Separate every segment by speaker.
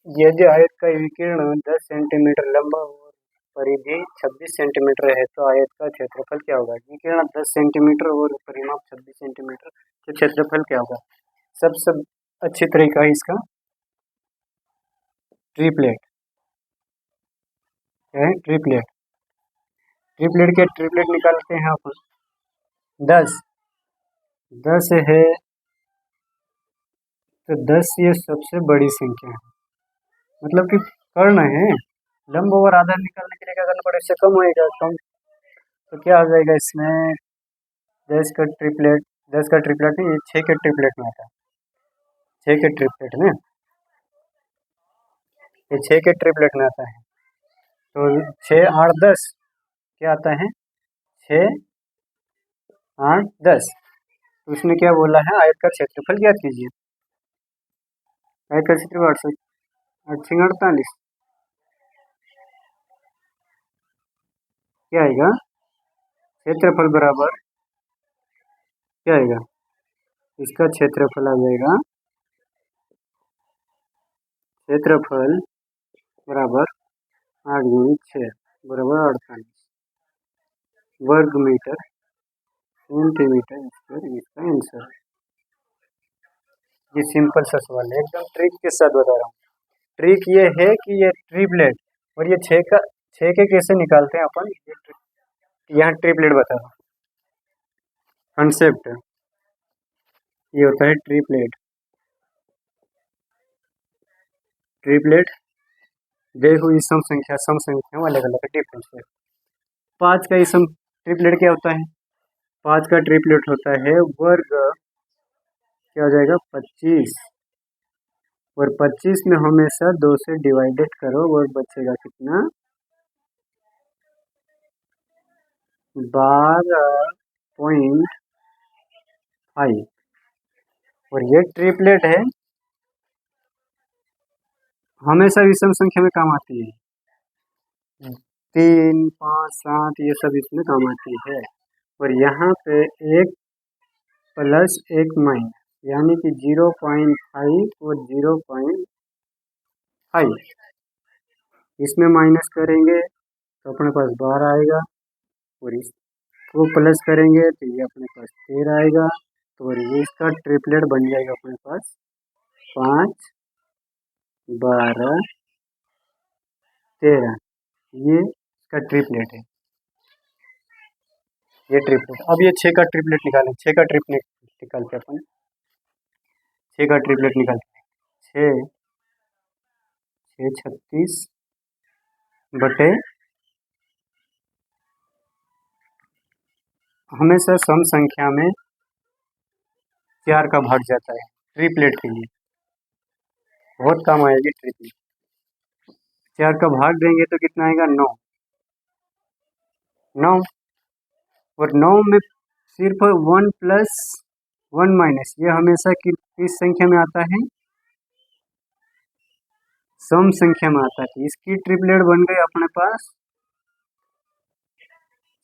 Speaker 1: यदि आयत का विकीर्ण 10 सेंटीमीटर लंबा और परिधि 26 सेंटीमीटर है तो आयत का क्षेत्रफल क्या होगा। विकीर्ण 10 सेंटीमीटर और परिमाप 26 सेंटीमीटर तो क्षेत्रफल क्या होगा। सबसे अच्छी तरीका है इसका ट्रिपलेट है। ट्रिपलेट के ट्रिपलेट निकालते हैं अपन। 10 10 है तो 10 ये सबसे बड़ी संख्या है, मतलब कि कर्ण है। लंब और आधार निकालने के लिए क्या करना पड़ेगा, इससे कम होएगा कम, तो क्या आ जाएगा इसमें 10 का ट्रिपलेट नहीं, ये 6 के ट्रिपलेट में आता है। 6 के ट्रिपलेट में, ये 6 के ट्रिपलेट में आता है। तो 6 8 10 क्या आता है, 6 8 10। तो उसने क्या बोला है, आयत का क्षेत्रफल ज्ञात कीजिए। आयत का क्षेत्रफल 848 क्या आएगा, क्षेत्रफल बराबर क्या आएगा, इसका क्षेत्रफल आ जाएगा, क्षेत्रफल बराबर 8 गुणित 6 बराबर 48 वर्ग मीटर सेंटीमीटर स्क्वायर। इसका आंसर है। ये सिंपल सा सवाल है, एकदम ट्रिक के साथ बता रहा हूँ। ट्रिक ये है कि ये ट्रिपलेट और ये 6 के कैसे निकालते हैं अपन, यहाँ ट्रिपलेट बता रहा हूँ। कंसेप्ट ये होता है ट्रिपलेट। ट्रिपलेट दे हुई सम संख्या अलग अलग डिफरेंस है। 5 का सम ट्रिपलेट क्या होता है, 5 का ट्रिपलेट होता है वर्ग क्या हो जाएगा 25, और 25 में हमेशा 2 से डिवाइडेड करो और बचेगा कितना 12.5। और ये ट्रिपलेट है, हमेशा विषम संख्या में काम आती है। 3 5 7 ये सब इसमें काम आती है। और यहाँ पे 1 प्लस 1 माइनस, यानी कि 0.5 और 0.5 इसमें माइनस करेंगे तो अपने पास 12 आएगा, और इसको प्लस करेंगे तो ये अपने पास 13 आएगा। तो ये इसका ट्रिपलेट बन जाएगा अपने पास 5 12 13, ये इसका ट्रिपलेट है। ये ट्रिपलेट, अब ये 6 का ट्रिपलेट निकालें। 6 का ट्रिपलेट निकालते अपन, 6 का ट्रिपलेट निकालते हैं। 6 36 बटे, हमेशा सम संख्या में 4 का भाग जाता है। ट्रिपलेट के लिए बहुत काम आएगी ट्रिपलेट। 4 का भाग देंगे तो कितना आएगा 9। और 9 में सिर्फ 1 प्लस 1 माइनस, ये हमेशा किस संख्या में आता है, सम संख्या में आता है। इसकी ट्रिपलेट बन गई अपने पास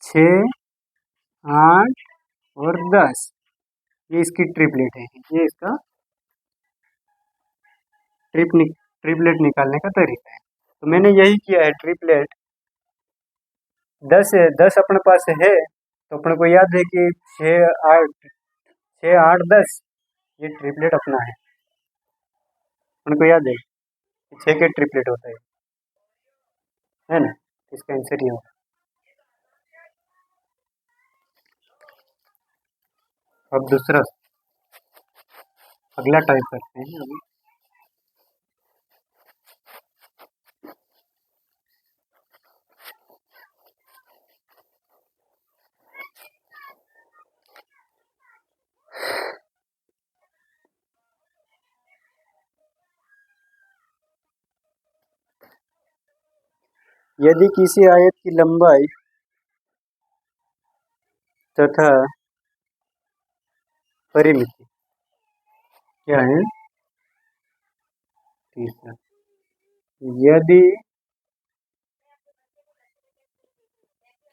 Speaker 1: 6 8 और 10, ये इसकी ट्रिपलेट है। ये इसका ट्रिपलेट निकालने का तरीका है। तो मैंने यही किया है। ट्रिपलेट 10 है, 10 अपने पास है तो अपने को याद है कि 6 8 10 ये ट्रिपलेट अपना है। अपने को याद है कि 6 के ट्रिपलेट होता है ना। इसका आंसर ये होगा। अब दूसरा अगला टाइप करते हैं अभी। यदि किसी आयत की लंबाई तथा परिमिति क्या है, तीसरा, यदि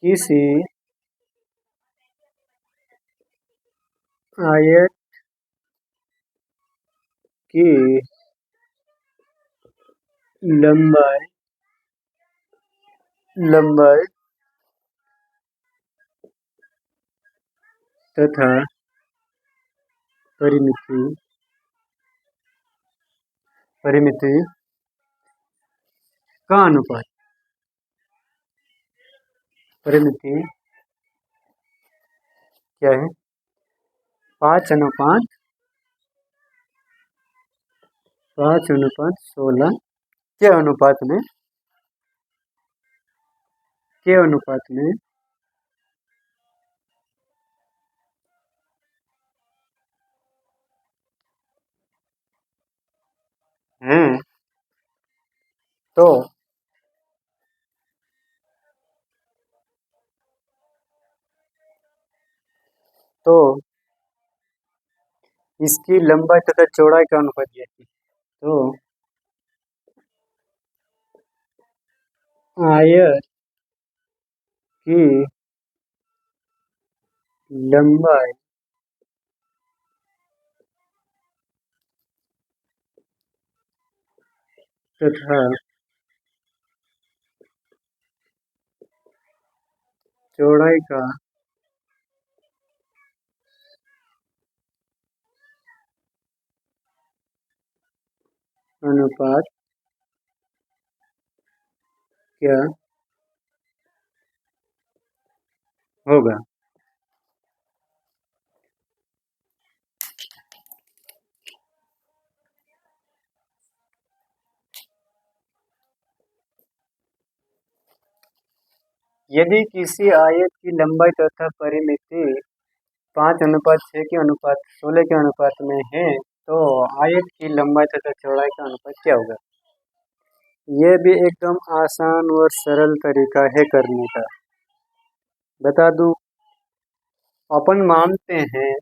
Speaker 1: किसी आयत की लंबाई लंबाई तथा परिमिति परिमिति का अनुपात परिमिति क्या है 5:16 के अनुपात में हैं तो इसकी लंबाई तथा चौड़ाई का अनुपात यह है। तो आयत की लंबाई तथा चौड़ाई का अनुपात क्या होगा। यदि किसी आयत की लंबाई तथा परिमिति 5:6 के अनुपात 16 के अनुपात में है तो आयत की लंबाई तथा चौड़ाई का अनुपात क्या होगा। यह भी एकदम आसान और सरल तरीका है करने का। बता दूं, अपन मानते हैं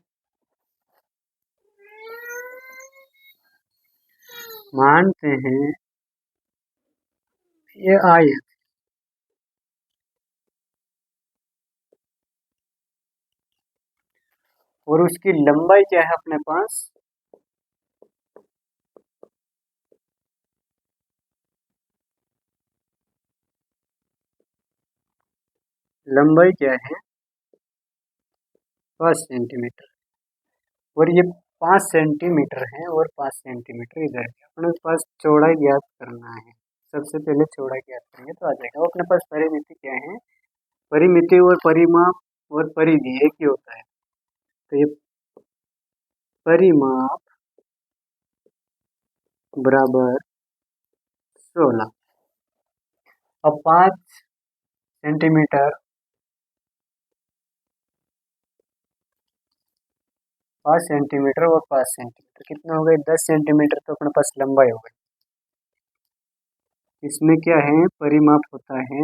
Speaker 1: ये आयत और उसकी लंबाई क्या है अपने पास लंबाई क्या है 5 सेंटीमीटर और ये 5 सेंटीमीटर है और 5 सेंटीमीटर इधर है। अपने पास चौड़ाई ज्ञात करना है। सबसे पहले चौड़ाई ज्ञात करेंगे तो आ जाएगा। वो अपने पास परिमिति क्या है परिमिति और परिमाप और परिधि एक ही होता है। तो ये परिमाप बराबर 16। अब 5 सेंटीमीटर 5 सेंटीमीटर और 5 सेंटीमीटर कितना हो गए 10 सेंटीमीटर तो अपने पास लंबाई हो गई। इसमें क्या है परिमाप होता है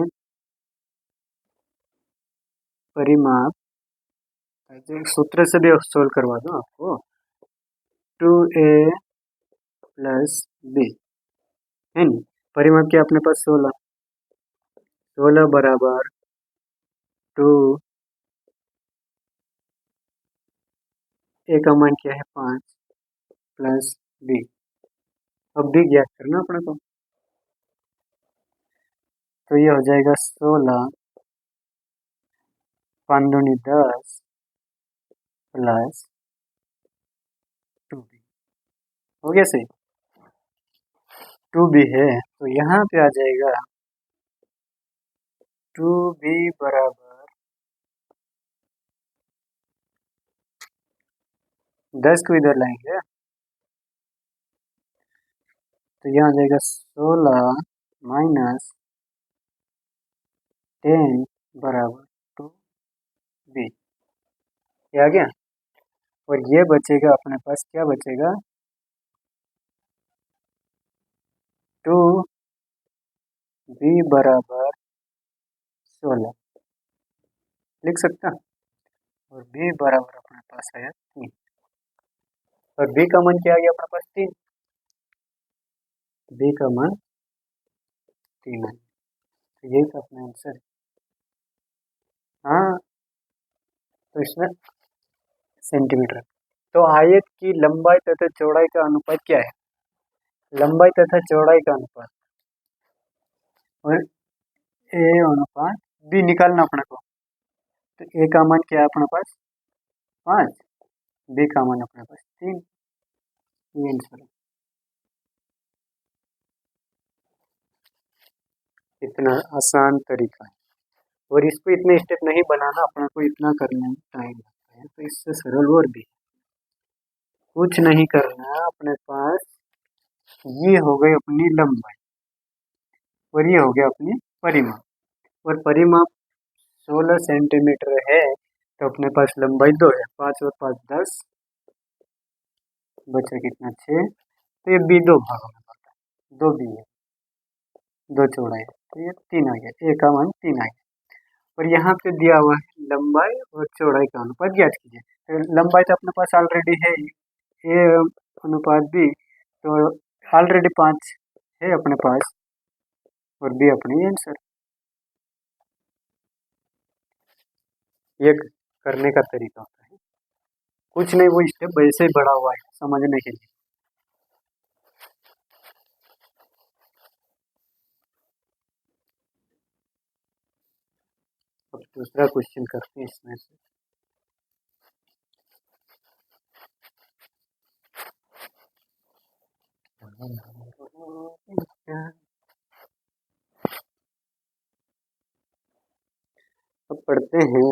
Speaker 1: परिमाप सूत्र से भी सोल्व करवा दूं आपको 2a + b है नी। परिमाप क्या अपने पास 16 बराबर 2 a का मान क्या है 5 + b। अब b ज्ञात करना अपने को तो ये हो जाएगा 16 5 दूनी 10 + 2b हो गया सही। 2b है तो यहाँ पे आ जाएगा 2b बराबर 10 को इधर लाएंगे तो यहाँ आ जाएगा 16 - 10 बराबर 2b। ये आ गया और ये बचेगा अपने पास क्या बचेगा 2b बराबर 16 लिख सकता और b बराबर अपने पास आया 3 और b का मान क्या आ गया अपने पास 3 b का मान 3 है तो यही तो अपना आंसर है। हाँ तो इसमें सेंटीमीटर तो आयत की लंबाई तथा चौड़ाई का अनुपात क्या है लंबाई तथा चौड़ाई का अनुपात और ए अनुपात बी निकालना अपने को। तो ए का मान क्या है अपने पास 5, बी का मान अपने पास 3। ये आंसर है। इतना आसान तरीका है और इस पे इतने स्टेप नहीं बनाना, अपने को इतना करने में टाइम लगता है। तो इससे सरल और भी कुछ नहीं करना अपने पास। ये हो गई अपनी लंबाई और ये हो गया अपनी परिमाप। और परिमाप 16 सेंटीमीटर है, तो अपने पास लंबाई 2 है। 5 और 5 10, बचा कितना 6। तो ये बी 2 भागों में पड़ता है, 2 बी है, 2 चौड़ाई है, तो ये 3 आ गया। ए का मान 3 आ गया। और यहाँ पे दिया हुआ है लंबाई और चौड़ाई का अनुपात ज्ञात कीजिए। तो लंबाई तो अपने पास ऑलरेडी है ही, ए अनुपात बी, तो ऑलरेडी 5 है अपने पास और बी अपनी आंसर। ये करने का तरीका होता है, कुछ नहीं, वो स्टेप वैसे ही बढ़ा हुआ है समझने के लिए। अब दूसरा क्वेश्चन करते हैं इसमें से। अब पढ़ते हैं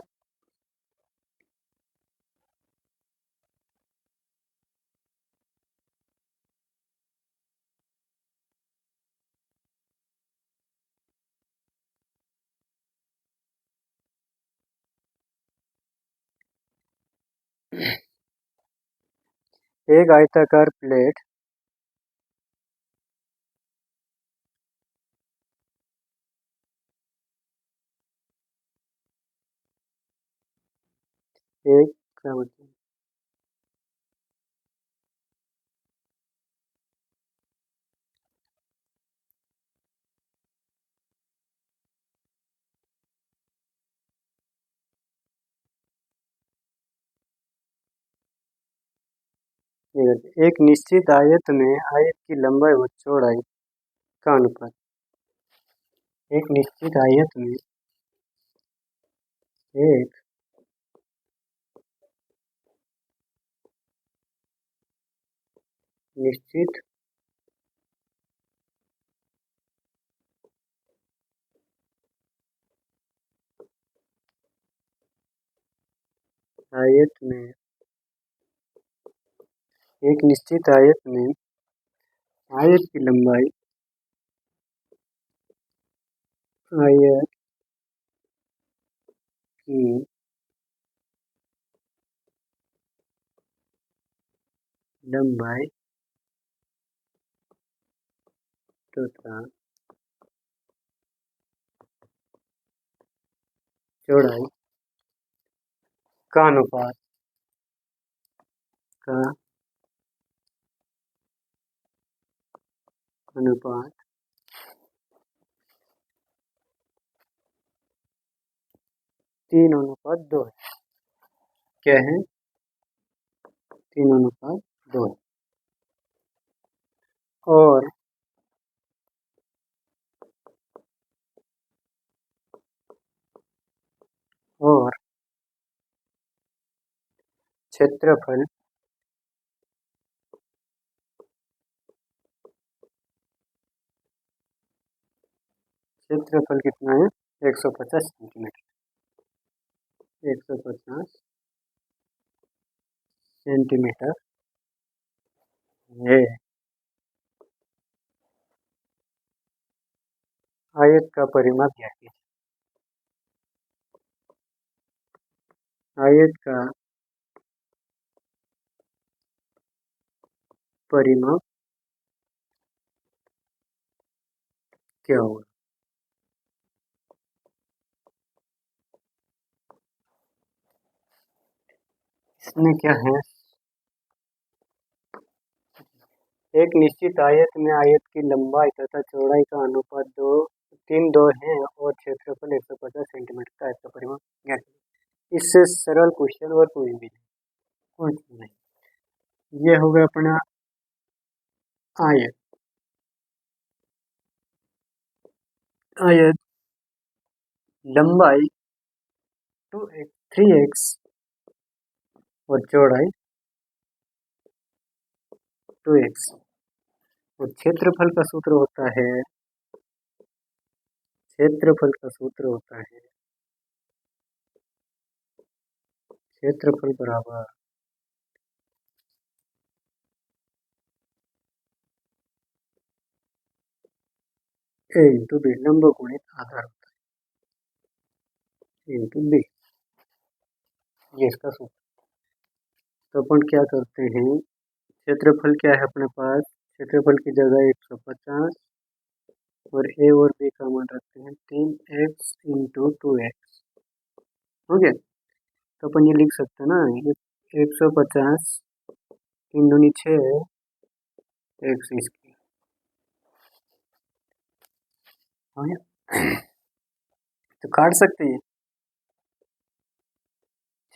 Speaker 1: एक आयताकार प्लेट एक क्या बोलते हैं, एक निश्चित आयत में आयत की लंबाई व चौड़ाई का अनुपात। एक निश्चित आयत में एक निश्चित आयत में एक निश्चित आयत में आयत की लंबाई आयत की लंबाई तथा चौड़ाई का अनुपात 3:2 है। क्या है? 3:2 है। और और क्षेत्रफल क्षेत्रफल कितना है? 150 सेंटीमीटर। 150 सेंटीमीटर है। आयत का परिमाप क्या है? आयत का परिमाप क्या होगा? इसमें क्या है? एक निश्चित आयत में आयत की लंबाई तथा चौड़ाई का अनुपात 3:2 है और क्षेत्रफल 150 सेंटीमीटर का आयत का परिमाप ज्ञात कीजिए। इससे सरल क्वेश्चन और कोई भी नहीं, कुछ नहीं। ये हो गया अपना आयत। आयत लंबाई 2x 3x और चौड़ाई 2x और क्षेत्रफल का सूत्र होता है, क्षेत्रफल का सूत्र होता है क्षेत्रफल बराबर ए इंटू बी, लंब गुणित आधार होता है इंटू बी, ये इसका सूत्र। तो अपन क्या करते हैं, क्षेत्रफल क्या है अपने पास, क्षेत्रफल की जगह 150 और ए और बी का मान रखते हैं 3x इंटू 2x। हो गया, तो अपन ये लिख सकते हैं ना, ये 150 3 दूनी 6 एक्स इसकी, हो गया। तो काट सकते हैं,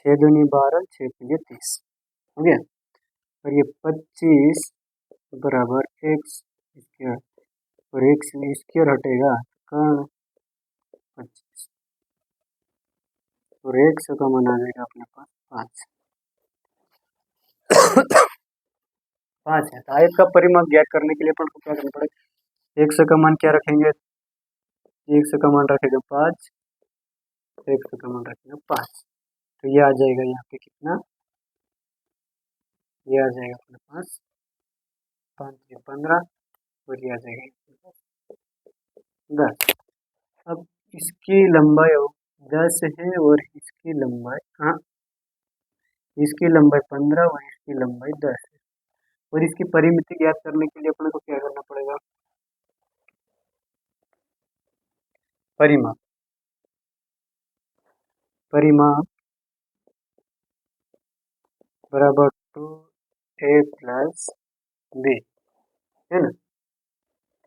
Speaker 1: 6 दूनी 12 6 पंजे 30, हो गया। और ये 25 बराबर एक्स स्क्वायर, और एक्स स्क्वायर हटेगा कहाँ, 25 और एक्स का मान आ जाएगा अपने पास 5। 5 है, तो आयत का परिमाप ज्ञात करने के लिए अपन को क्या करना पड़ेगा, एक्स का मान क्या रखेंगे, एक्स का मान रखेगा 5, एक्स का मान रखेगा 5, तो ये आ जाएगा यहाँ पे कितना, ये आ जाएगा अपने पास 5 से 15 और ये आ जाएगा 10। अब इसकी लंबाई 10 है और इसकी लंबाई, हाँ इसकी लंबाई 15 और इसकी लंबाई 10 है, और इसकी परिमिति ज्ञात करने के लिए अपने को क्या करना पड़ेगा, परिमाप, परिमाप बराबर 2a प्लस बी, है ना।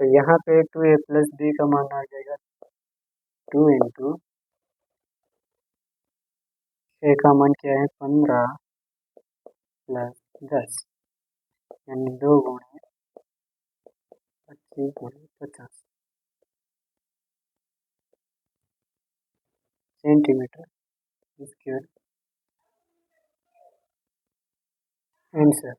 Speaker 1: तो यहाँ पे 2a प्लस बी का मान आ जाएगा 2 इंटू ए का मान क्या है 15 प्लस 10, यानी 2 गुणे 25 गुणे 50 सेंटीमीटर स्क्वायर आंसर।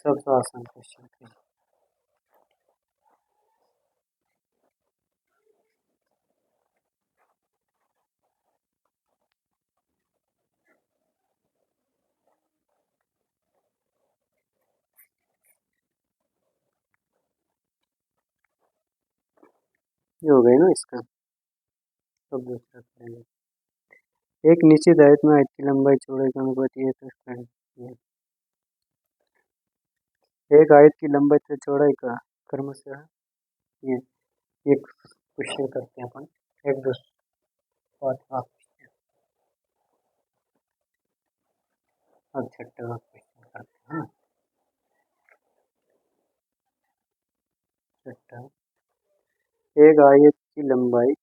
Speaker 1: सबसे आसान क्वेश्चन था। ये हो गया ना इसका। अब दूसरा करेंगे, एक निश्चित आयत में आयत की लंबाई चौड़ाई का अनुपात ये तो इसका है। एक आयत की लंबाई तथा चौड़ाई का क्रमशः ये एक क्वेश्चन करते हैं अपन, एक दूसरा अब छठा क्वेश्चन करते हैं। छठा, एक आयत की लंबाई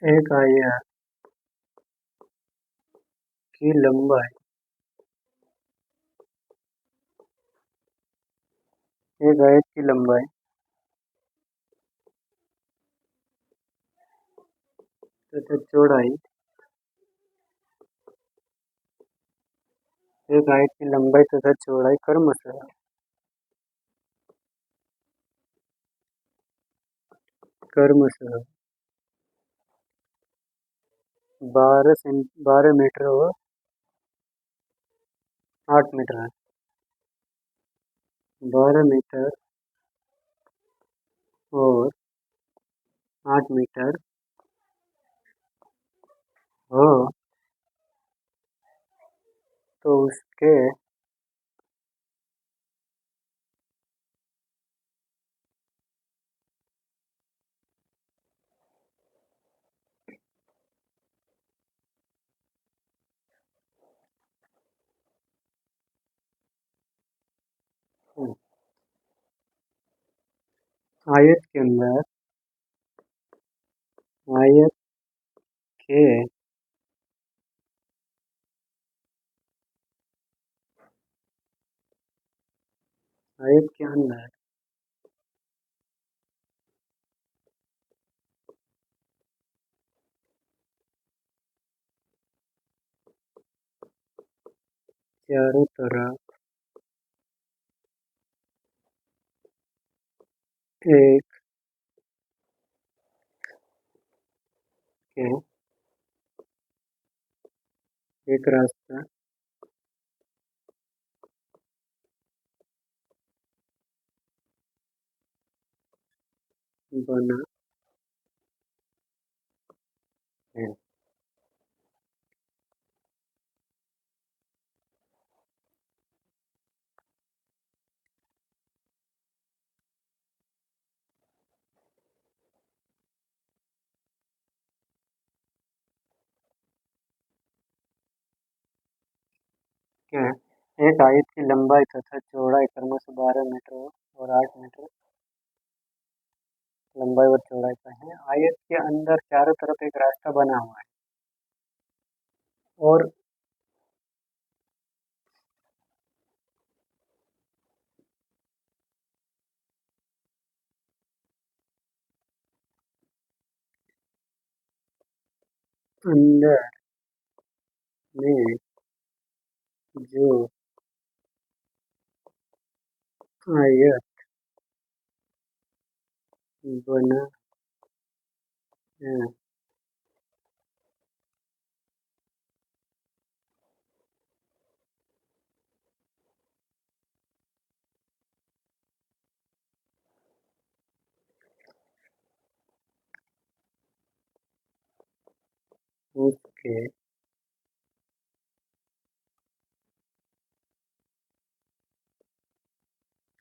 Speaker 1: एक आयत की लंबाई एक आयत की लंबाई तथा चौड़ाई, एक आयत की लंबाई तथा चौड़ाई क्रमशः 12 मीटर और 8 मीटर है। 12 मीटर और 8 मीटर हो तो उसके आयत के अंदर आयत के आयत के अंदर चारों तरफ एक के एक रास्ता बना है। क्या है? एक आयत की लंबाई तथा चौड़ाई क्रमशः 12 मीटर और 8 मीटर लंबाई और चौड़ाई का है। आयत के अंदर चारों तरफ एक रास्ता बना हुआ है और अंदर में जो आयत बना है उसके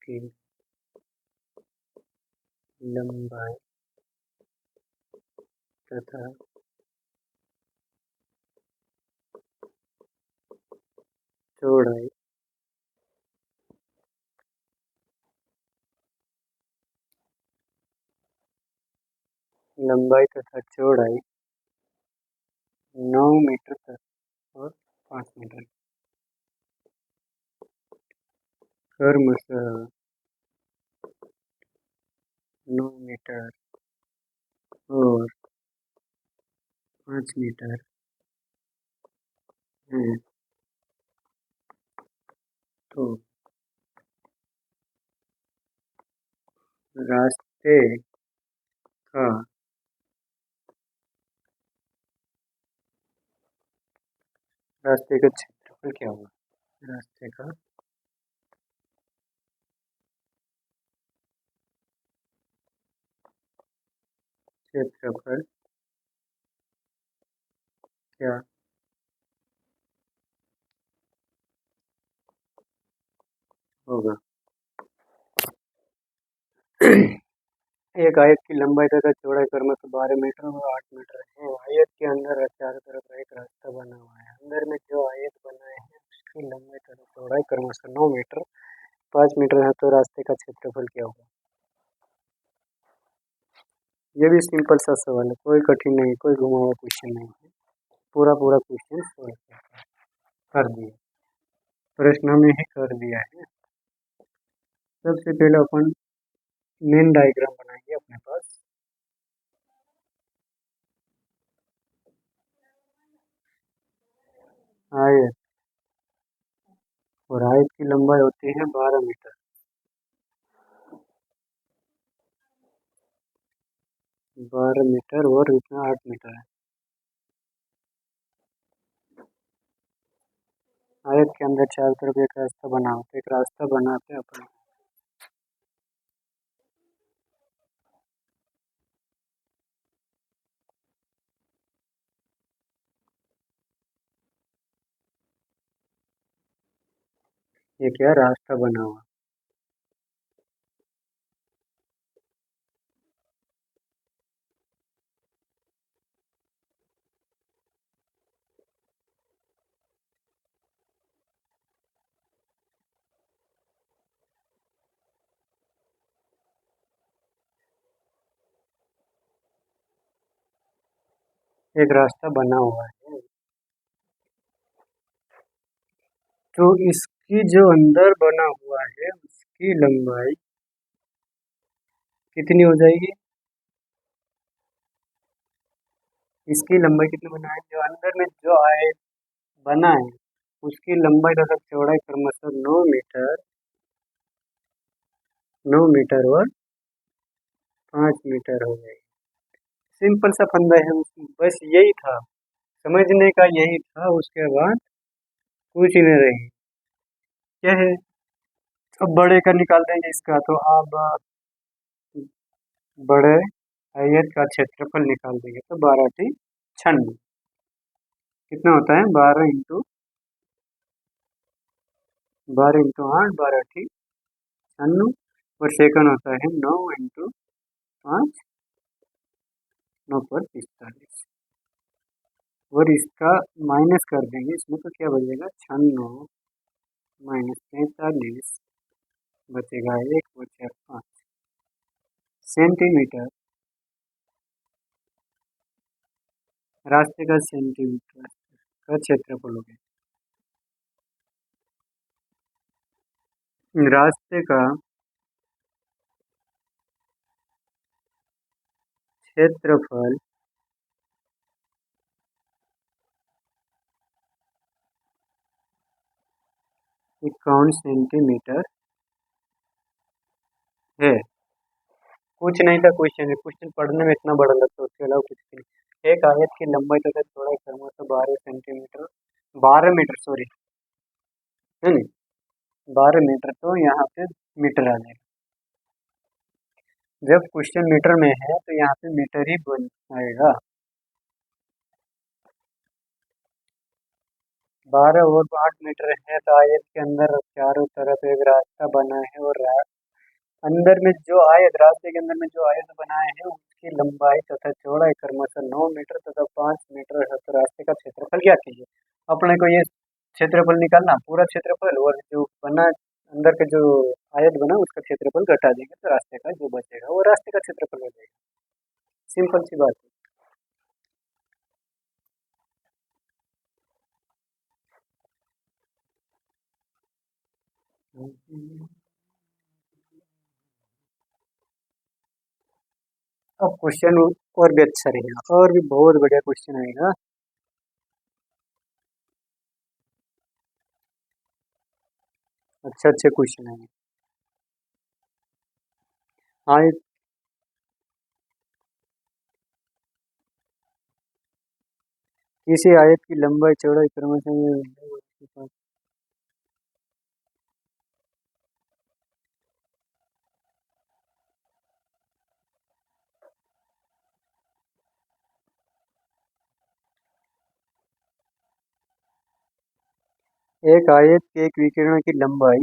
Speaker 1: की लंबाई तथा चौड़ाई लंबाई तथा चौड़ाई 9 मीटर तक और 5 मीटर क्रमशः 9 मीटर और 5 मीटर है। तो रास्ते का रास्ते का क्षेत्रफल क्या होगा? रास्ते का क्षेत्रफल क्या होगा? एक आयत की लंबाई तथा चौड़ाई क्रमशः 12 मीटर और 8 मीटर है। आयत के अंदर चारों तरफ एक रास्ता बना हुआ है। अंदर में जो आयत बना है उसकी लंबाई तथा चौड़ाई क्रमशः 9 मीटर 5 मीटर है। तो रास्ते का क्षेत्रफल क्या होगा? ये भी सिंपल सा सवाल है, कोई कठिन नहीं, कोई घुमा हुआ क्वेश्चन नहीं है। पूरा पूरा क्वेश्चन सॉल्व कर दिया, प्रश्न में ही कर दिया है। सबसे पहले अपन मेन डायग्राम बनाएंगे अपने पास। आयत और आयत की लंबाई होती है 12 मीटर। 12 मीटर और इतना 8 मीटर है। आयत के अंदर चारों तरफ एक रास्ता बना होता है। एक रास्ता बनाते हैं अपन। ये क्या रास्ता बना हुआ? एक रास्ता बना हुआ है, तो इसकी जो अंदर बना हुआ है उसकी लंबाई कितनी हो जाएगी? इसकी लंबाई कितनी बना है? जो अंदर में जो आए बना है उसकी लंबाई तथा चौड़ाई क्रमशः 9 मीटर, 9 मीटर और 5 मीटर हो जाएगी। सिंपल सा फंदा है उसमें, बस यही था, समझने का यही था। उसके बाद कुछ ही नहीं रही। क्या है? अब बड़े का निकाल देंगे इसका, तो अब बड़े आयत का क्षेत्रफल निकाल देंगे, तो 12×96 कितना होता है? 12×8 12×96 और सेकंड होता है 9×5 9 पर 45 और इसका माइनस कर देंगे इसमें, तो क्या बचेगा? 96 - 45 बचेगा 1 बचे 5 सेंटीमीटर। रास्ते का सेंटीमीटर का क्षेत्रफल हो गया। रास्ते का क्षेत्रफल इक्यावन सेंटीमीटर है। कुछ नहीं था क्वेश्चन, क्वेश्चन पढ़ने में इतना बड़ा लगता है, उसके अलावा कुछ नहीं। एक आयत की लंबाई तथा चौड़ाई क्रमशः 12 सेंटीमीटर, 12 मीटर सॉरी, है नहीं, 12 मीटर, तो यहाँ पे मीटर आ जाएगा। जब क्वेश्चन मीटर में है तो यहाँ पे मीटर ही बन आएगा। 12 और 8 मीटर है, तो आयत के अंदर चारों तरफ एक रास्ता बना है और अंदर में जो आयत, रास्ते के अंदर में जो आयत बनाए हैं उसकी लंबाई तथा चौड़ाई क्रमशः 9 मीटर तथा 5 मीटर है। तो रास्ते का क्षेत्रफल क्या कीजिए? अपने को ये क्षेत्रफल निकालना, पूरा क्षेत्रफल, और जो बना अंदर का जो आयत बना उसका क्षेत्रफल घटा देंगे, तो रास्ते का जो बचेगा वो रास्ते का क्षेत्रफल हो जाएगा। सिंपल सी बात है। अब क्वेश्चन और भी अच्छा रहेगा, और भी बहुत बढ़िया क्वेश्चन आएगा। अच्छे अच्छे क्वेश्चन आएंगे। आयत, किसी आयत की लंबाई चौड़ाई क्रमशः एक आयत के एक विकिरण की लंबाई,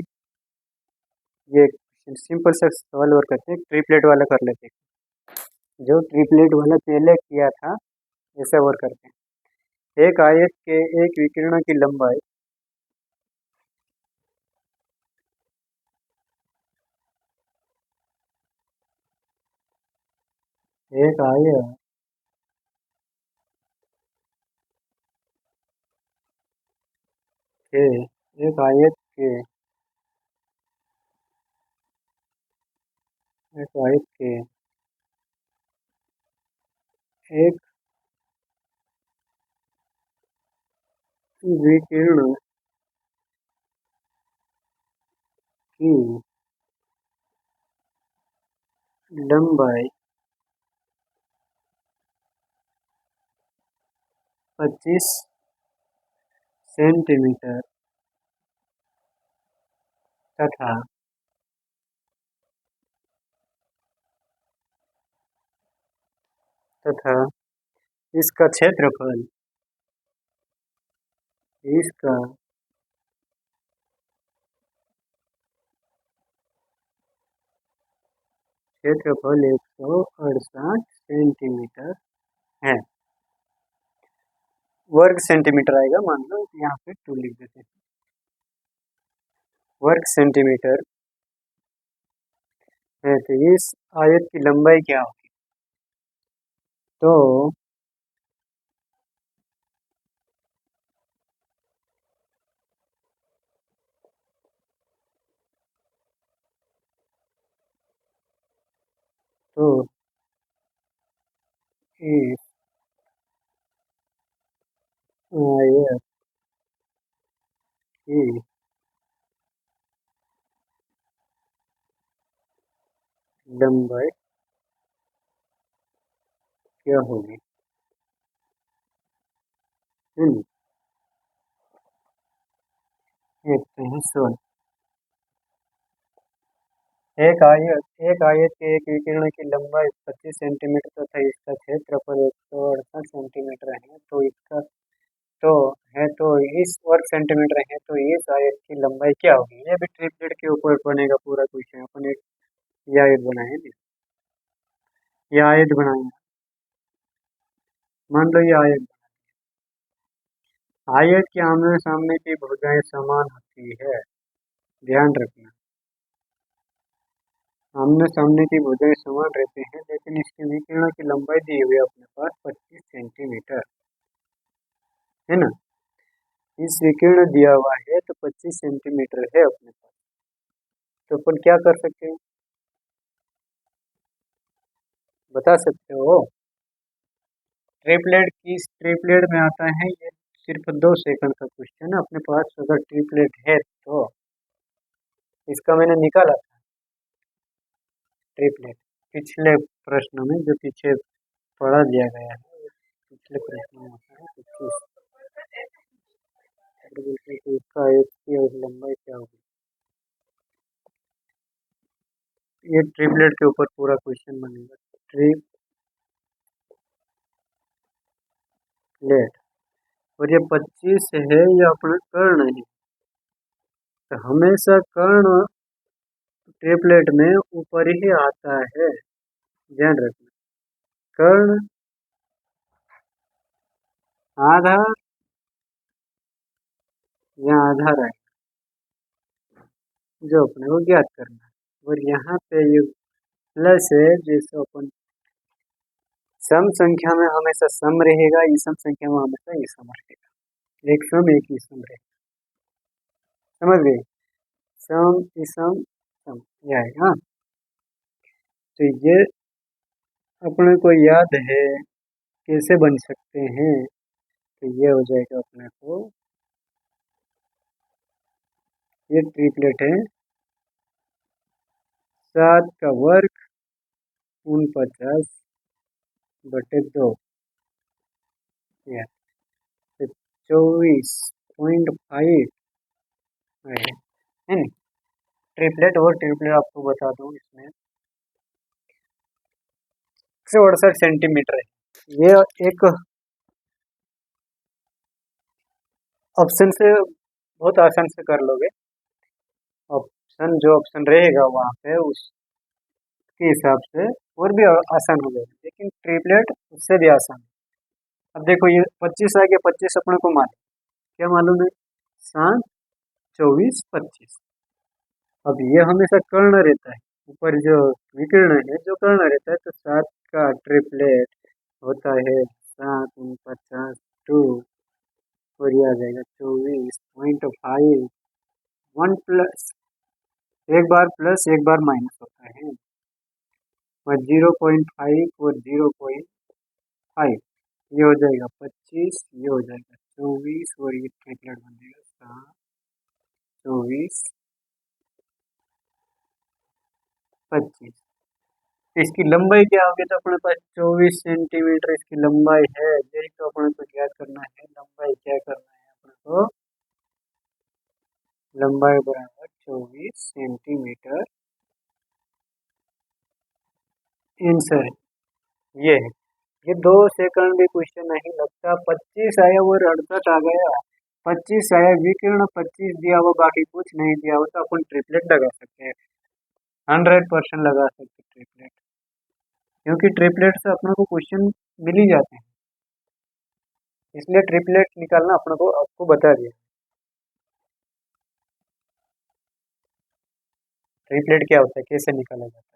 Speaker 1: ये सिंपल सा सवाल और करते हैं, ट्रिपलेट वाला कर लेते हैं। जो ट्रिपलेट वाला पहले किया था ऐसा और करते हैं। एक आयत के एक विकिरण की लंबाई एक आयत के एक आयत के एक आयत के एक विकिरण की लंबाई 25 सेंटीमीटर तथा तथा इसका क्षेत्रफल, इसका क्षेत्रफल 168 सेंटीमीटर है। वर्ग सेंटीमीटर आएगा, मान लो यहाँ पे 2 लिख देते हैं। वर्ग सेंटीमीटर है, तो इस आयत की लंबाई क्या होगी? तो तो इस आयत की लंबाई क्या होगी? देखते हैं सवाल। एक आयत के एक विकर्ण की लंबाई 25 सेंटीमीटर तथा इसका क्षेत्रफल 168 सेंटीमीटर है, तो इस वर्ग सेंटीमीटर है, तो इस आयत की लंबाई क्या होगी? ये भी ट्रिपलेट के ऊपर बनेगा पूरा क्वेश्चन। अपन एक ये आयत बनाए ना, ये आयत बनाए, मान लो ये आयत। आयत के आमने सामने की भुजाएं समान होती है, ध्यान रखना। आमने सामने की भुजाएं समान रहते हैं, लेकिन इसके विकर्ण की लंबाई दी हुई है अपने पास 25 सेंटीमीटर, है ना। इस विकर्ण दिया हुआ है तो 25 सेंटीमीटर है अपने पास। तो अपन क्या कर सकते हैं, बता सकते हो? ट्रिपलेट किस ट्रिपलेट में आता है, ये सिर्फ 2 सेकंड का क्वेश्चन है। अपने पास अगर ट्रिपलेट है तो इसका मैंने निकाला था ट्रिपलेट पिछले प्रश्न में, जो पीछे पढ़ा दिया गया है, पिछले प्रश्न में आता है 25। इसका एक की लंबाई क्या होगी? ये ट्रिपलेट के ऊपर पूरा क्वेश्चन बनेगा। ट्रिपलेट, और ये 25 है, ये अपना कर्ण है, तो हमेशा कर्ण ट्रिपलेट में ऊपर ही आता है, ध्यान रखना। कर्ण आधार या आधार है, जो अपने को ज्ञात करना है। और यहाँ पे ये प्लस है, जैसे अपन सम संख्या में हमेशा सम रहेगा, इसम संख्या में हमेशा इसम रहेगा। एक सम एक इसम रहेगा, समझ गए? सम इसम सम, ये आएगा। तो ये अपने को याद है कैसे बन सकते हैं, तो ये हो जाएगा अपने को, ये ट्रिपलेट है 7 का वर्ग 49/2, या 24.5 है ना। ट्रिपलेट और ट्रिपलेट आपको बता दूं, इसमें 168 सेंटीमीटर है। ये एक ऑप्शन से बहुत आसान से कर लोगे। ऑप्शन जो ऑप्शन रहेगा वहाँ पे उसके हिसाब से और भी आसान हो जाएगा, लेकिन ट्रिपलेट उससे भी आसान है। अब देखो ये 25 आ गया, 25 अपने को मालूम, क्या मालूम है? 7, 24, 25। अब ये हमेशा कर्ण रहता है, ऊपर जो विकर्ण है जो कर्ण रहता है, तो 7 का ट्रिपलेट होता है 7 × 50 2, और ये आ जाएगा 24.5। 1 प्लस, एक बार प्लस एक बार माइनस होता है, और 0.5 और 0.5, ये हो जाएगा 25, ये हो जाएगा 24, और ये ट्रिपलेट बन जाएगा 7, 24, 25। इसकी लंबाई क्या होगी? तो अपने पास 24 सेंटीमीटर इसकी लंबाई है, यही तो अपने को ज्ञात करना है। लंबाई क्या करना है अपने को? लंबाई बराबर 24 सेंटीमीटर आंसर ये है। ये 2 सेकंड भी क्वेश्चन नहीं लगता। 25 आया और 68 आ गया, 25 आया, विकर्ण 25 दिया हुआ, बाकी कुछ नहीं दिया हुआ, तो अपन ट्रिपलेट लगा सकते हैं, 100% लगा सकते हैं ट्रिपलेट, क्योंकि ट्रिपलेट से अपने को क्वेश्चन मिल ही जाते हैं, इसलिए ट्रिपलेट निकालना अपने को आपको बता दिया। ट्रिपलेट क्या होता है, कैसे निकाला जाता है?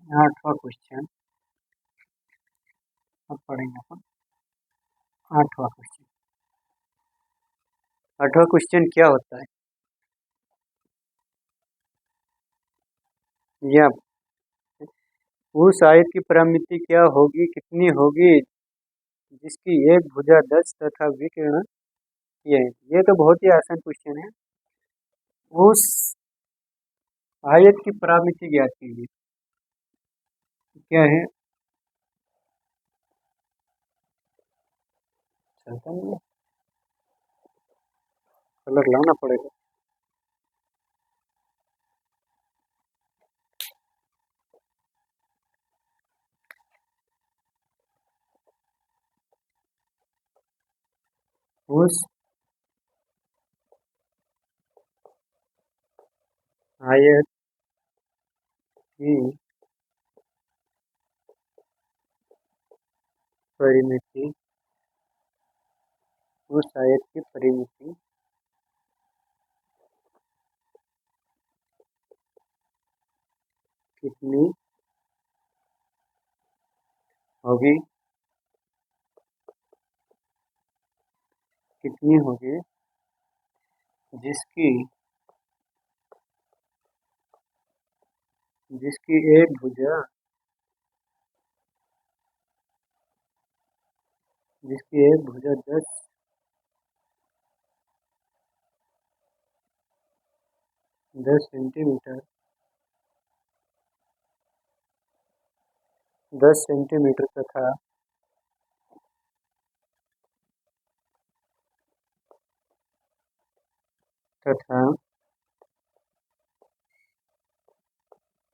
Speaker 1: आठवां क्वेश्चन अब पढ़ेंगे अपन। आठवां क्वेश्चन, 8वां क्वेश्चन क्या होता है? या उस आयत की परिमिति क्या होगी, कितनी होगी, जिसकी एक भुजा 10 तथा विकर्ण ये तो बहुत ही आसान क्वेश्चन है। उस आयत की परिमिति ज्ञात कीजिए। क्या है? चलता नहीं है, कलर लाना पड़ेगा। उस आयत की परिमिति, उस आयत की परिमिति कितनी होगी, कितनी होगी, जिसकी जिसकी एक भुजा जिसकी एक भुजा 10 सेंटीमीटर 10 सेंटीमीटर तथा तथा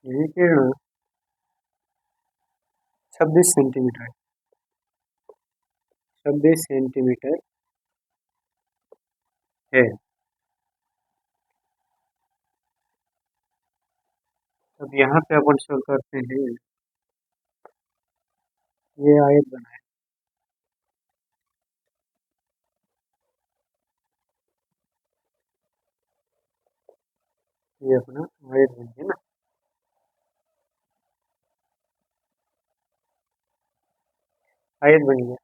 Speaker 1: विकीर्ण 26 सेंटीमीटर 26 सेंटीमीटर है। अब यहाँ पे अपन सोल्व करते हैं। ये आयत बनाए, ये अपना आयत बन गया ना। आयत बन गया।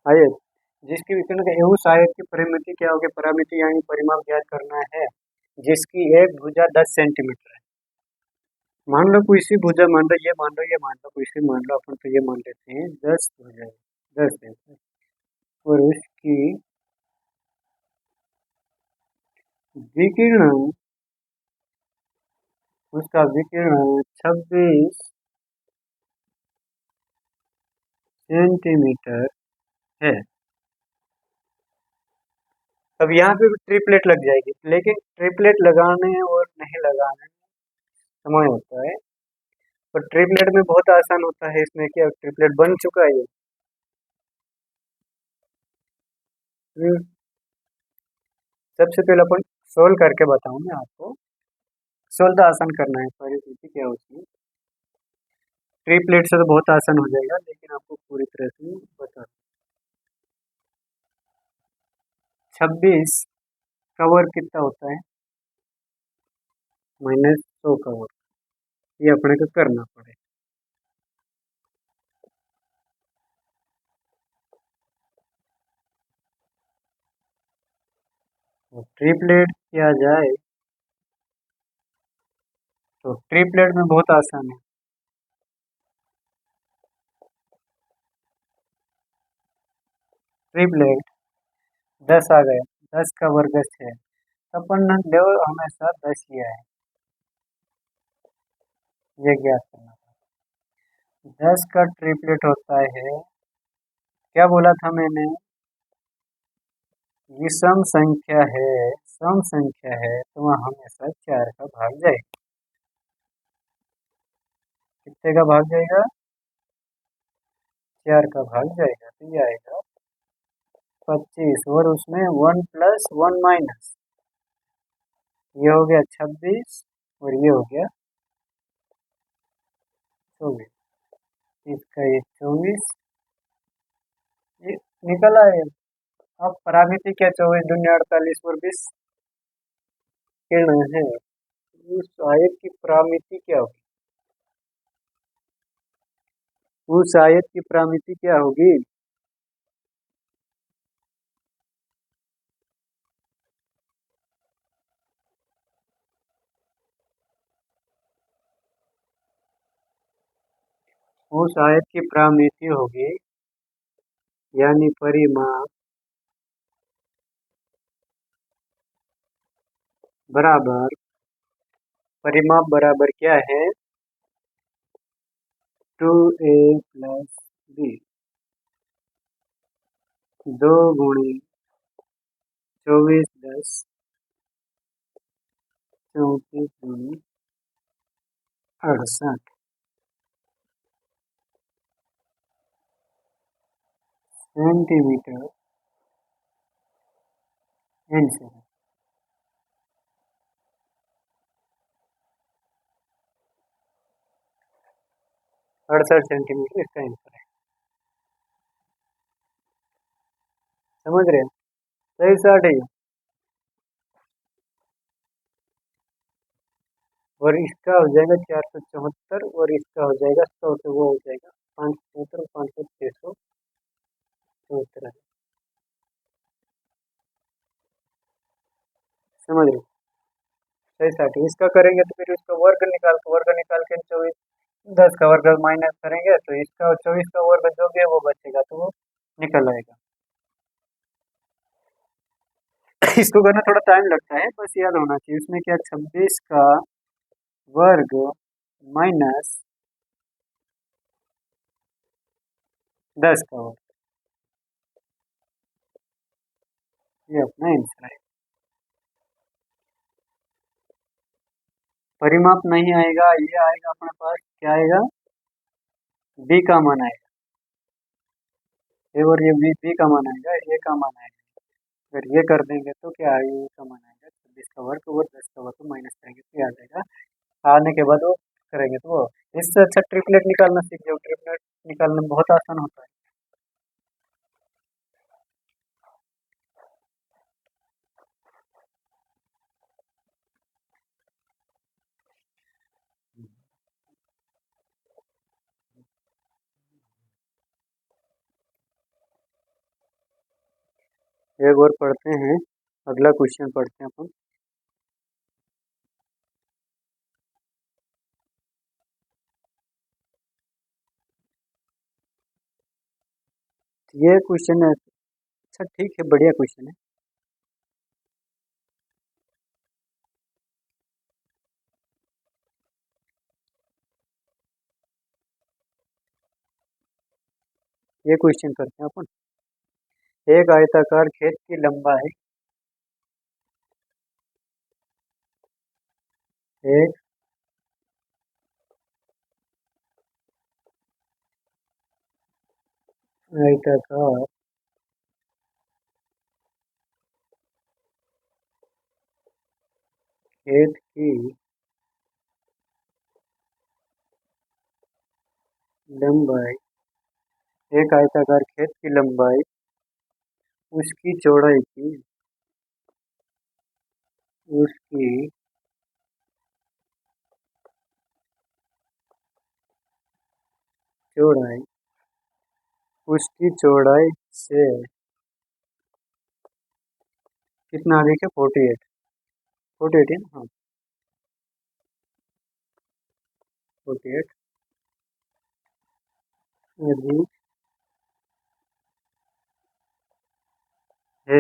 Speaker 1: आयत जिसकी विकर्ण का उस आयत की परिमिति क्या होगी, परिमिति यानी परिमाप ज्ञात करना है, जिसकी एक भुजा 10 सेंटीमीटर है। मान लो कोई सी भुजा, मान लो ये, मान लो ये, मान लो कोई सी, मान लो अपन तो ये मान लेते हैं 10 भुजा, 10 है, और उसकी विकीर्ण, उसका विकीर्ण 26 सेंटीमीटर है। अब यहाँ पे ट्रिपलेट लग जाएगी, लेकिन ट्रिपलेट लगाने और नहीं लगाने समय होता है। और ट्रिपलेट में बहुत आसान होता है, इसमें क्या ट्रिपलेट बन चुका है। ये सबसे पहले अपन सोल्व करके बताऊँ मैं आपको। सोल्व तो आसान करना है, परिस्थिति क्या होती है। ट्रिपलेट से तो बहुत आसान हो जाएगा, लेकिन आपको पूरी तरह से बता। 26 का वर्ग कितना होता है? -100 का वर्ग। ये अपने को करना पड़ेगा। और ट्रिपलेट किया जाए तो ट्रिपलेट में बहुत आसान है। ट्रिपलेट 10 आ गया, 10 का वर्ग 6, अपन ने हमेशा 10 लिया है, ये ज्ञात करना। 10 का ट्रिपलेट होता है, क्या बोला था मैंने, विषम संख्या है, सम संख्या है, तो वह हमेशा 4 का भाग जाएगा। कितने का भाग जाएगा? 4 का भाग जाएगा, तो ये आएगा 25, और उसमें 1 + 1 माइनस, ये हो गया 26, और ये हो गया 24, इसका ये 24 ये निकल आए। अब परामिति क्या, 24 दूनी 48 और 20 किरण है। उस आयत की परामिति क्या होगी? उस आयत की प्रामिति क्या होगी? उस आयत की प्रामिति होगी यानी परिमाप बराबर, परिमाप बराबर क्या है? 2a प्लस बी, 2 गुणी 24 10 34 गुणी 68 सेंटीमीटर आंसर। 68 सेंटीमीटर इसका आंसर है। समझ रहे हैं? सही स्टार्ट है ये। और इसका हो जाएगा 474 और इसका हो जाएगा 100, तो वो हो जाएगा 574 5 674। समझ रहे? सही स्टार्ट है। इसका करेंगे तो फिर इसका वर्ग निकाल के 24 10 का वर्ग माइनस करेंगे तो इसका 24 का वर्ग जो भी है वो बचेगा, तो वो निकल आएगा। इसको करना थोड़ा टाइम लगता है, बस याद होना चाहिए। उसमें क्या 26 का वर्ग माइनस 10 का वर्ग, ये अपना आंसर है। परिमाप नहीं आएगा, ये आएगा अपने पास, क्या आएगा? बी का मान आएगा। ये और ये बी का मान आएगा, ये का मान आएगा। अगर ये कर देंगे तो क्या आएगा? ये का मान आएगा 26 का वर्ग और 10 का वर्ग माइनस करेंगे तो ये आ जाएगा। आने के बाद वो करेंगे तो वो, इससे अच्छा ट्रिपलेट निकालना सीख जाओ। ट्रिपलेट निकालना बहुत आसान होता है। एक और पढ़ते हैं, अगला क्वेश्चन पढ़ते हैं अपन। ये क्वेश्चन है, अच्छा ठीक है, बढ़िया क्वेश्चन है। ये क्वेश्चन करते हैं अपन। एक आयताकार खेत की लंबाई, एक आयताकार खेत की लंबाई, एक आयताकार खेत की लंबाई उसकी चौड़ाई की, उसकी चौड़ाई, उसकी चौड़ाई से कितना अधिक है? 48, 48 है ना? हाँ 48 अधिक है,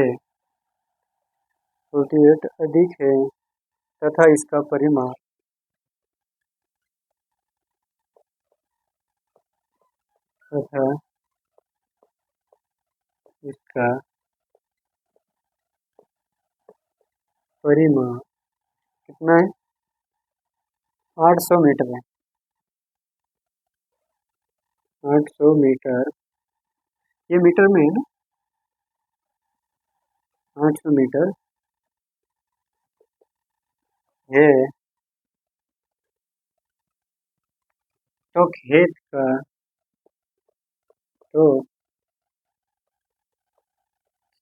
Speaker 1: 48 अधिक है तथा इसका परिमाप, तथा इसका परिमाप कितना है? 800 मीटर है। 800 मीटर, ये मीटर में है ना? 800 मीटर है। तो खेत का, तो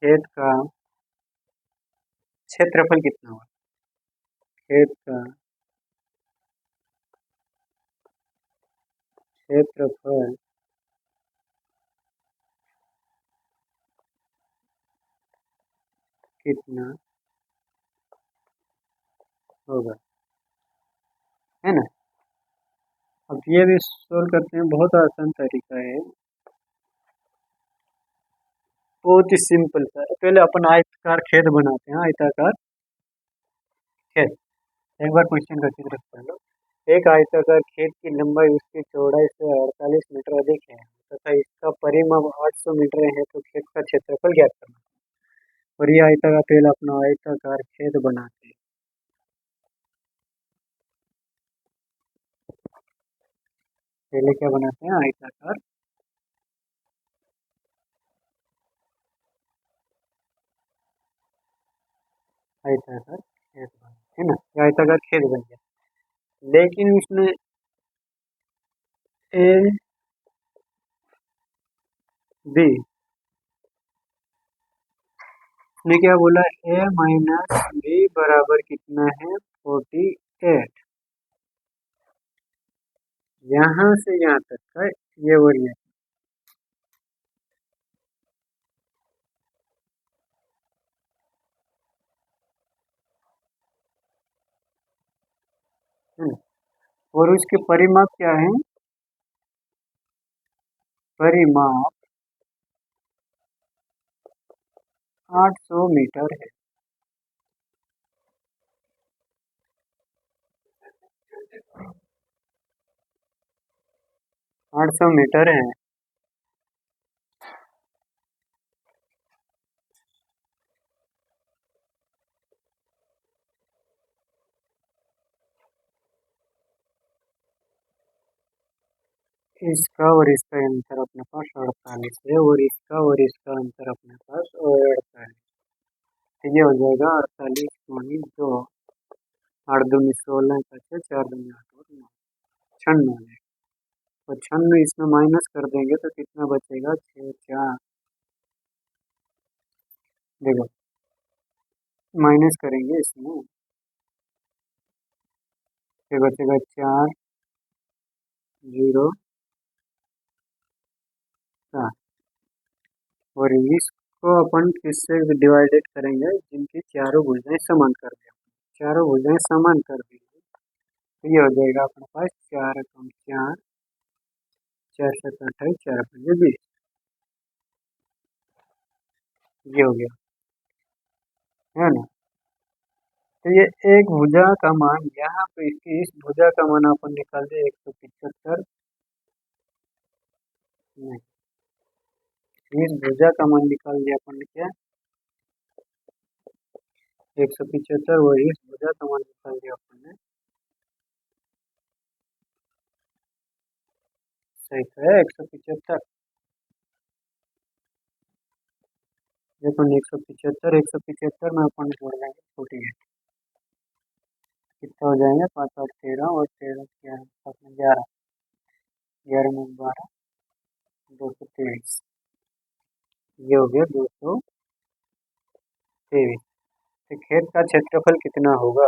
Speaker 1: खेत का क्षेत्रफल कितना हुआ? खेत का क्षेत्रफल कितना होगा, है ना। अब ये भी सोल्व करते हैं, बहुत आसान तरीका है, बहुत ही सिंपल सा है। पहले अपन आयताकार खेद बनाते हैं, आयताकार खेद। एक बार क्वेश्चन का चित्र कर लो। एक आयताकार खेद की लंबाई उसकी चौड़ाई से 48 मीटर अधिक है तथा इसका परिमाप 800 मीटर है, तो खेद का क्षेत्रफल ज्ञात करना। और ये आयताकार, पहले अपना आयताकार खेद बनाते हैं। पहले क्या बनाते हैं, आयताकार आयताकार खेद बनाते है ना। ये आयताकार खेद बन गया, लेकिन उसमें ए बी ने क्या बोला, ए माइनस बी बराबर कितना है, 48। यहाँ से यहाँ तक का ये और ये। और उसके परिमाप क्या है, परिमाप 800 मीटर है। 800 मीटर है। इसका और इसका अंतर अपने पास 48 है, और इसका अंतर अपने पास 48। तो ये हो जाएगा 48 मानी 2, 8 दूनी 16 का 6, 4 दूनी 8 और 9, 96। तो 96 इसमें माइनस कर देंगे तो कितना बचेगा, 6 4। देखो माइनस करेंगे इसमें, फिर बचेगा 4 0 7। और इसको अपन किससे डिवाइडेड करेंगे, जिनकी चारों भुजाएं समान कर देंगे। चारों भुजाएं समान कर देंगे तो ये हो जाएगा अपने पास 4 कम 4, 4 7 28, 4 5 20। ये हो गया, है ना। तो ये एक भुजा का मान, यहाँ पे इसकी इस भुजा का मान अपन निकाल दे 175। नहीं, इस भुजा का मान निकाल दिया अपन ने क्या, 175। और इस भुजा का मान निकाल दिया अपन ने, सही तो है 175। देखो 175, 175 में अपन जोड़ देंगे 48। कितना हो जाएंगे, 5 8 13, और 13 क्या है, 11, 11 में 12, 223। ये हो गया 223। तो खेत का क्षेत्रफल कितना होगा,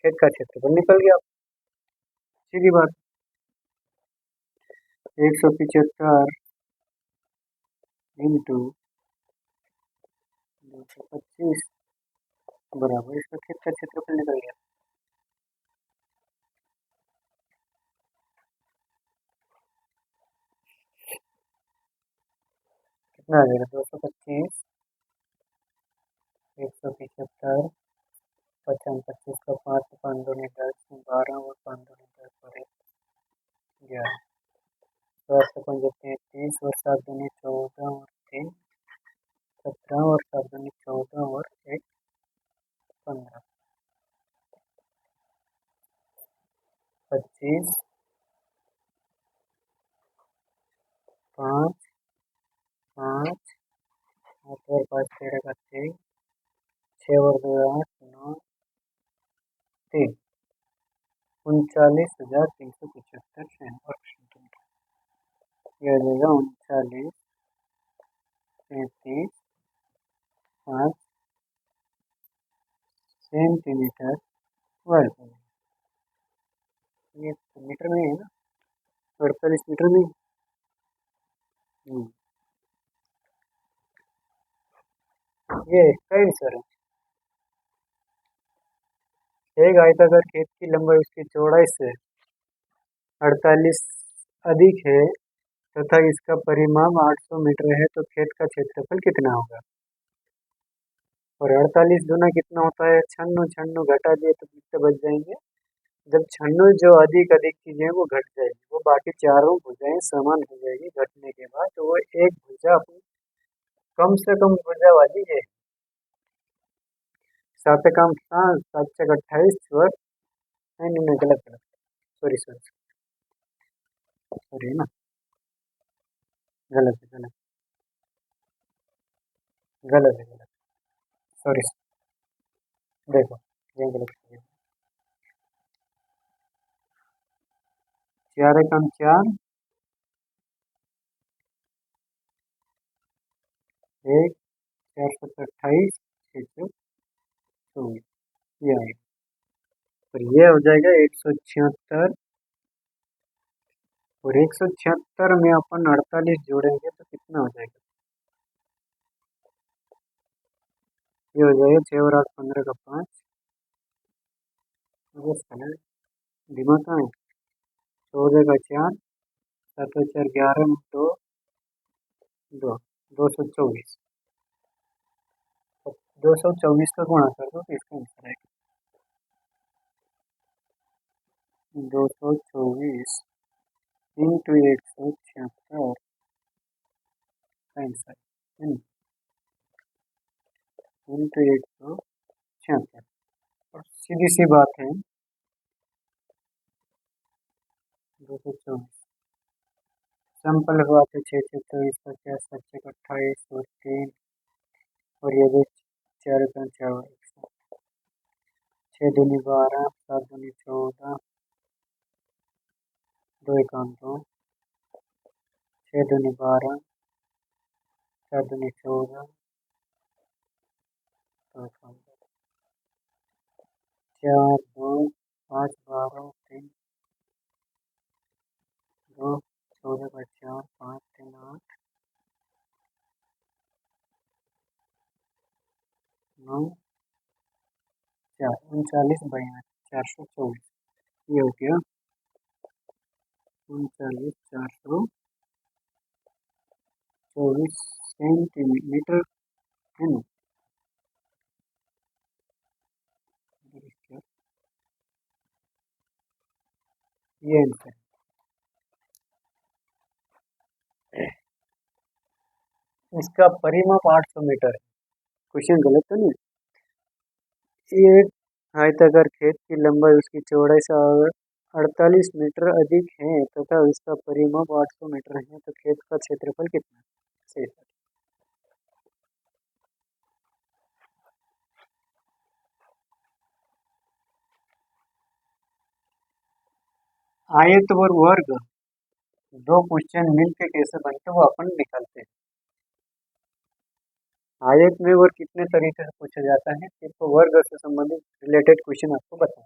Speaker 1: खेत का क्षेत्रफल निकल गया, सीधी बात। 175 इंटू 225 बराबर इसका खेत का क्षेत्रफल निकल गया। कितना आ जाएगा, 225, 175, 55, 25 का 5, 5 दूनी 10, 12, और 5 दूनी 10 और 1 11, 4 से 5 33, और 7 दूनी 14, और 3 17, और 7 दूनी 14, और 1 15, 25, 5 5, 8 और 5 13 का 6, 6 और 2 8 9 3, 39,375 वर्ग सेंटीमीटर। यह हो जाएगा 39 33 5 सेंटीमीटर वर्ग। ये तो मीटर में है ना, 48 मीटर में। ये इसका आंसर है। एक आयताकार खेत की लंबाई उसकी चौड़ाई से 48 अधिक है तथा इसका परिमाप 800 मीटर है तो खेत का क्षेत्रफल कितना होगा। और 48 गुना कितना होता है, छन्नू छन्नू घटा दिए तो कितने बच जाएंगे। जब छन्नू जो अधिक अधिक चीजें वो घट जाएगी, वो बाकी चारों भुजाएं समान हो जाएगी घटने के बाद, तो वो एक भुजा अपनी कम से कम भुजा वाली है। सात काम, हाँ 7 × 28 वर्ग। नहीं नहीं नहीं, गलत गलत, सॉरी सॉरी सॉरी ना, गलत है गलत, गलत है गलत, सॉरी। देखो ये गलत है। 4 × 4 1, 4 × 7 = 28, 624, ये आएगा। और ये हो जाएगा 176। और 176 में अपन 48 जोड़ेंगे तो कितना हो जाएगा। ये हो जाएगा 6 और 8 15 का 5। दिमाग कहाँ है। 14 का 4, 7 और 4 11, 2 2 224। 224 का गुणा कर दो तो इसका आंसर है 224 इंटू 176 का आंसर है इंटू 176। और सीधी सी बात है 224 सिंपल बात है। 6 6 24 का 4, 7 6 28 और 3, और ये भी 4 का 4, 6 दूनी 12, 7 दूनी 14, 2 1 2, 6 दूनी 12, 4 दूनी 14, 2 1 4 2 5 12 3 2 14 का 4 5 3 8 9 4 39 42 424। ये हो गया 39 424 सेंटीमीटर है ना। ये आंसर है। इसका परिमाप 800 मीटर है। क्वेश्चन गलत तो नहीं। एक आयताकार खेत की लंबाई उसकी चौड़ाई से 48 मीटर अधिक है तथा इसका परिमाप 800 मीटर है तो खेत का क्षेत्रफल कितना है। सही है। आयत और वर्ग दो क्वेश्चन मिलके कैसे बनते हैं वो अपन निकालते हैं। आयत में वर्ग कितने तरीके से पूछा जाता है, सिर्फ वर्ग से संबंधित रिलेटेड क्वेश्चन आपको बताऊं।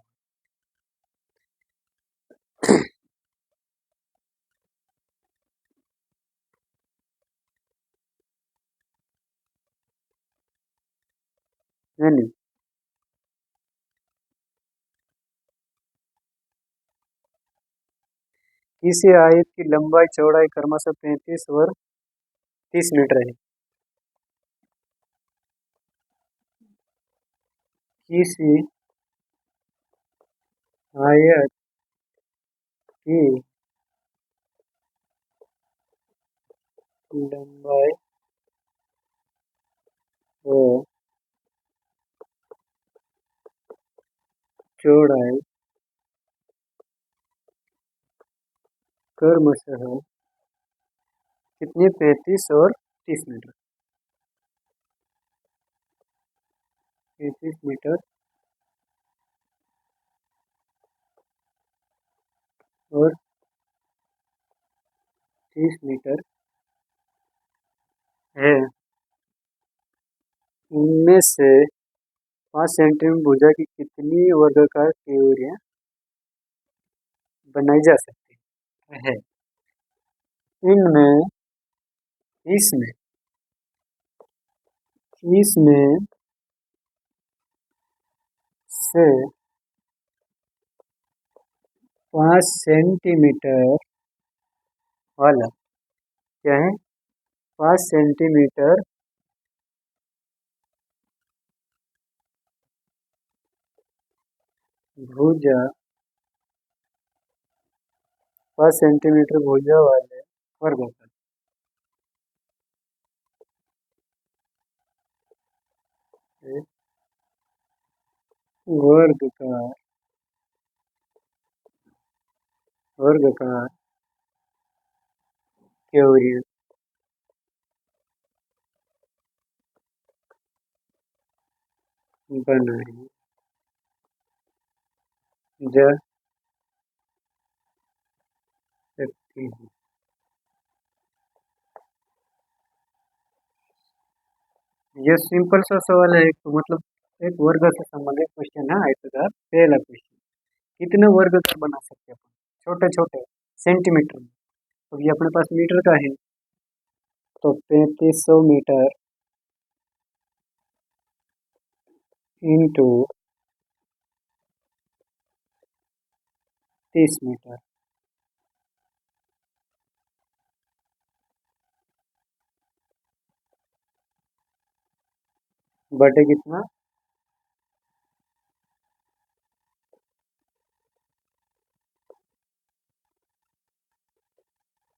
Speaker 1: नहीं, किसी आयत की लंबाई चौड़ाई क्रमशः 35 और 30 मीटर है। किसी आयत की लंबाई और चौड़ाई क्रमशः कितनी, 35 और 30 मीटर। 35 मीटर और 30 मीटर है। इनमें से 5 सेंटीमीटर भुजा की कितनी वर्गाकार त्रिभुजाएं बनाई जा सकती है। इनमें इसमें इसमें से 5 सेंटीमीटर वाला क्या है, 5 सेंटीमीटर भुजा 5 सेंटीमीटर भुजा वाले वर्गाकार वर्गाकार वर्गाकार क्यूरियन बनाई जा सकती है। ये सिंपल सा सवाल है, एक तो मतलब एक वर्ग से संबंधित क्वेश्चन है आयताकार। पहला क्वेश्चन, कितने वर्गाकार बना सकते हैं अपन छोटे छोटे सेंटीमीटर में। तो ये अपने पास मीटर का है, तो 3500 मीटर इंटू 30 मीटर बटे कितना,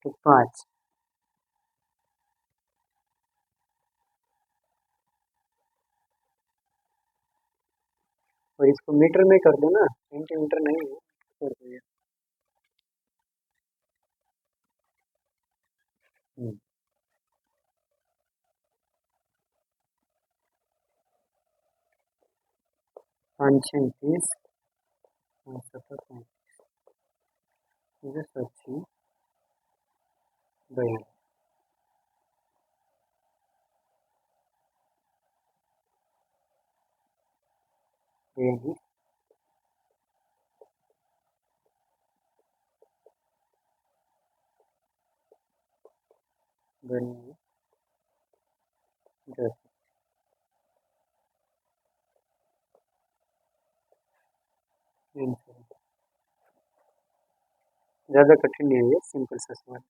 Speaker 1: तो 5। और इसको मीटर में कर दो ना, सेंटीमीटर नहीं है, कर दो ये। 5 6 30, 5 7 35, ये 7 42 42 10। आंसर ज़्यादा कठिन नहीं है, सिंपल सा सवाल।